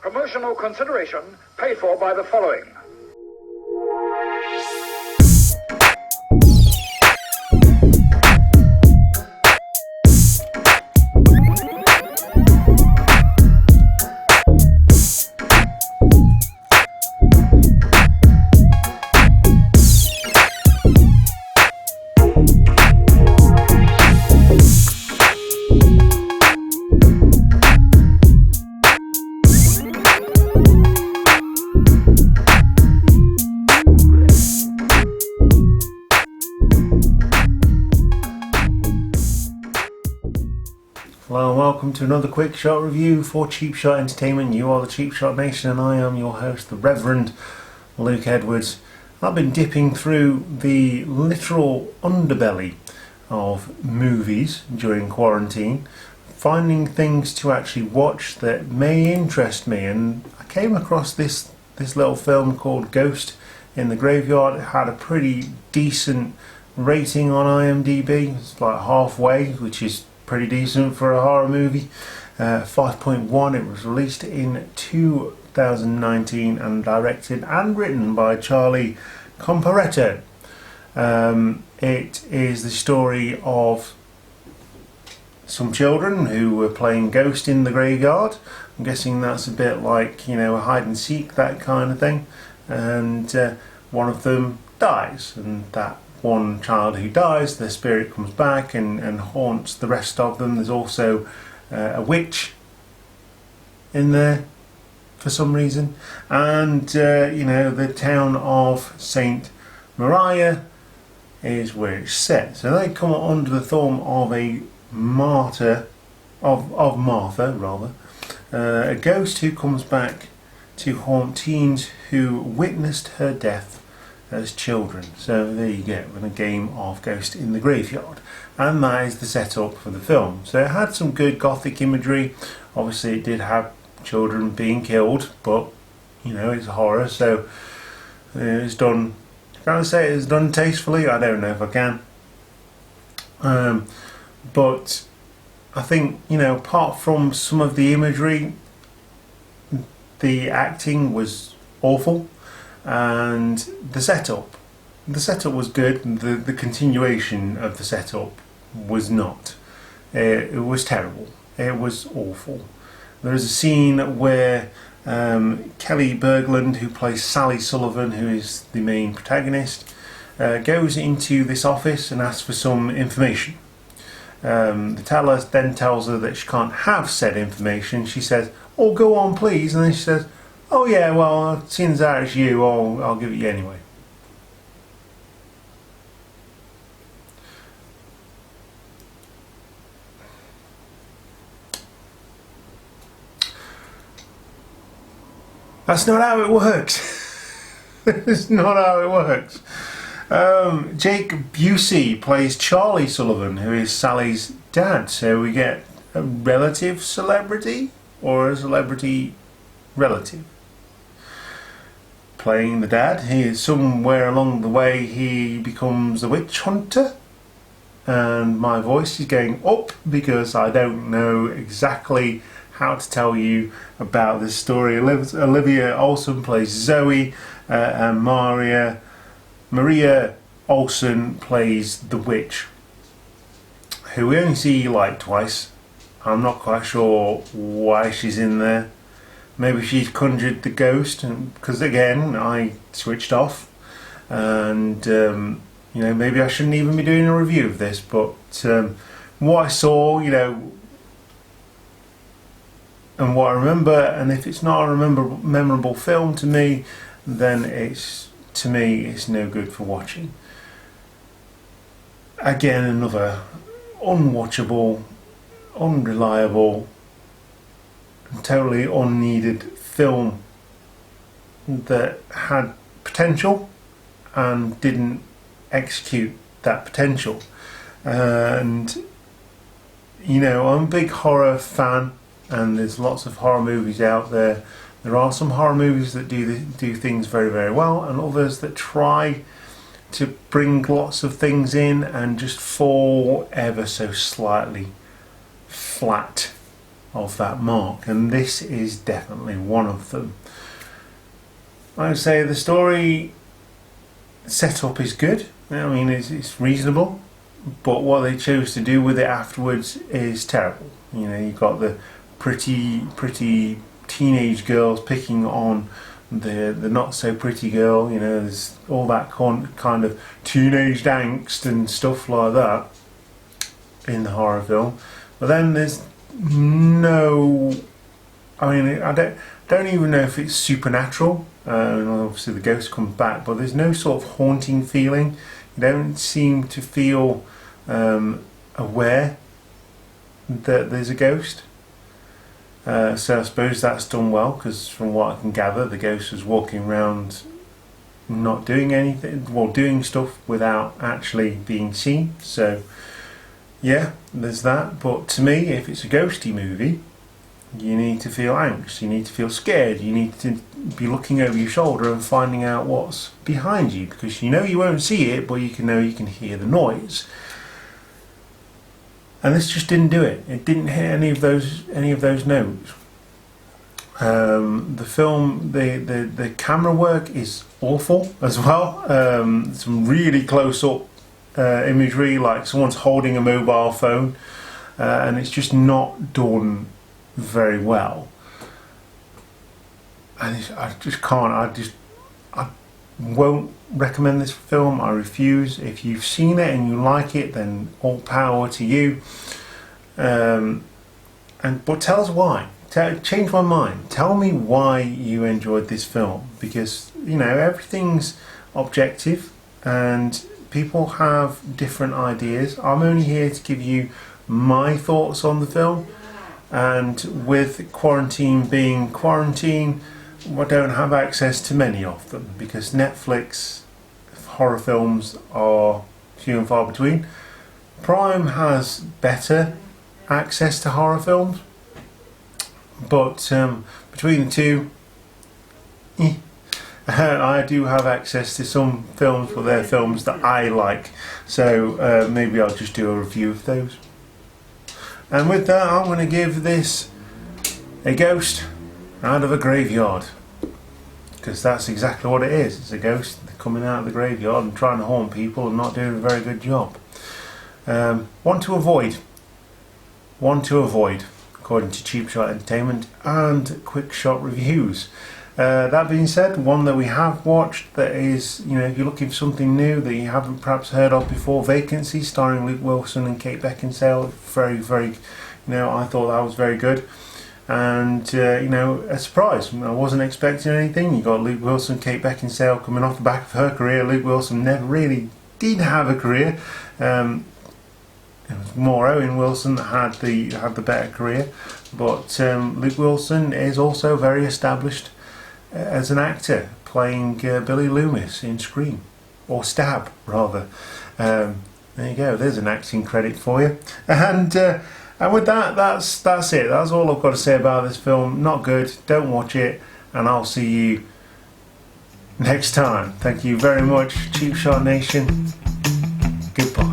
Promotional consideration paid for by the following. Hello and welcome to another quick shot review for Cheap Shot Entertainment. You are the Cheap Shot Nation and I am your host, the Reverend Luke Edwards. I've been dipping through the literal underbelly of movies during quarantine, finding things to actually watch that may interest me, and I came across this little film called Ghost in the Graveyard. It had a pretty decent rating on IMDb. It's like halfway, which is pretty decent for a horror movie. 5.1. It was released in 2019 and directed and written by Charlie Comparetto. It is the story of some children who were playing Ghost in the Graveyard. I'm guessing that's a bit like, a hide and seek, that kind of thing. And one of them dies, and that one child who dies, their spirit comes back and haunts the rest of them. There's also a witch in there for some reason, and the town of Saint Maria is where it's set. So they come under the thumb of a Martha, a ghost who comes back to haunt teens who witnessed her death as children. So there you go, with a game of Ghost in the Graveyard, and that is the setup for the film. So it had some good gothic imagery. Obviously it did have children being killed, but it's horror, so it's done. Can I say it's done tastefully? I don't know if I can. But I think apart from some of the imagery, the acting was awful. And the setup was good. The continuation of the setup was not. It was terrible. It was awful. There is a scene where Kelly Berglund, who plays Sally Sullivan, who is the main protagonist, goes into this office and asks for some information. The teller then tells her that she can't have said information. She says, "Oh, go on please," and then she says, "Oh yeah, well, seeing as that it's you, I'll give it you anyway." That's not how it works. It's not how it works. Jake Busey plays Charlie Sullivan, who is Sally's dad. So we get a relative celebrity or a celebrity relative playing the dad. He is somewhere along the way he becomes a witch hunter, and my voice is going up because I don't know exactly how to tell you about this story. Olivia Olsen plays Zoe, and Maria Olsen plays the witch, who we only see like twice. I'm not quite sure why she's in there. Maybe she's conjured the ghost, because again I switched off, and maybe I shouldn't even be doing a review of this, but what I saw, and what I remember, and if it's not a memorable film to me, then it's no good for watching. Again, another unwatchable, unreliable, totally unneeded film that had potential and didn't execute that potential. And I'm a big horror fan, and there's lots of horror movies out there. There are some horror movies that do things very, very well, and others that try to bring lots of things in and just fall ever so slightly flat of that mark, and this is definitely one of them. I would say the story setup is good. I mean, it's reasonable, but what they chose to do with it afterwards is terrible. You know, you've got the pretty teenage girls picking on the not so pretty girl. You know, there's all that kind of teenage angst and stuff like that in the horror film. But then there's no, I mean, I don't even know if it's supernatural. And obviously the ghost comes back, but there's no sort of haunting feeling. You don't seem to feel aware that there's a ghost. So I suppose that's done well, because from what I can gather, the ghost was walking around not doing anything, well, doing stuff without actually being seen. So yeah, there's that. But to me, if it's a ghosty movie, you need to feel angst, you need to feel scared, you need to be looking over your shoulder and finding out what's behind you, because you know you won't see it, but you can hear the noise. And this just didn't do it. It didn't hit any of those notes. The film, the camera work is awful as well. Some really close up imagery, like someone's holding a mobile phone, and it's just not done very well. And I just can't. I won't recommend this film. I refuse. If you've seen it and you like it, then all power to you. But tell us why. Change my mind. Tell me why you enjoyed this film, because you know everything's objective and people have different ideas. I'm only here to give you my thoughts on the film, and with quarantine being quarantine, I don't have access to many of them, because Netflix horror films are few and far between. Prime has better access to horror films, but between the two, I do have access to some films, but they're films that I like, so maybe I'll just do a review of those. And with that, I'm going to give this a ghost out of a graveyard, because that's exactly what it is. It's a ghost coming out of the graveyard and trying to haunt people and not doing a very good job. One to avoid, according to Cheap Shot Entertainment and Quick Shot Reviews. That being said, one that we have watched that is, you know, if you're looking for something new that you haven't perhaps heard of before, Vacancy, starring Luke Wilson and Kate Beckinsale. Very, you know, I thought that was very good. And, you know, a surprise. I wasn't expecting anything. You got Luke Wilson, Kate Beckinsale coming off the back of her career. Luke Wilson never really did have a career. It was more Owen Wilson that had the better career. But Luke Wilson is also very established as an actor, playing Billy Loomis in Scream, or Stab rather. There you go. There's an acting credit for you. And with that, that's it. That's all I've got to say about this film. Not good. Don't watch it. And I'll see you next time. Thank you very much, Cheap Shot Nation. Goodbye.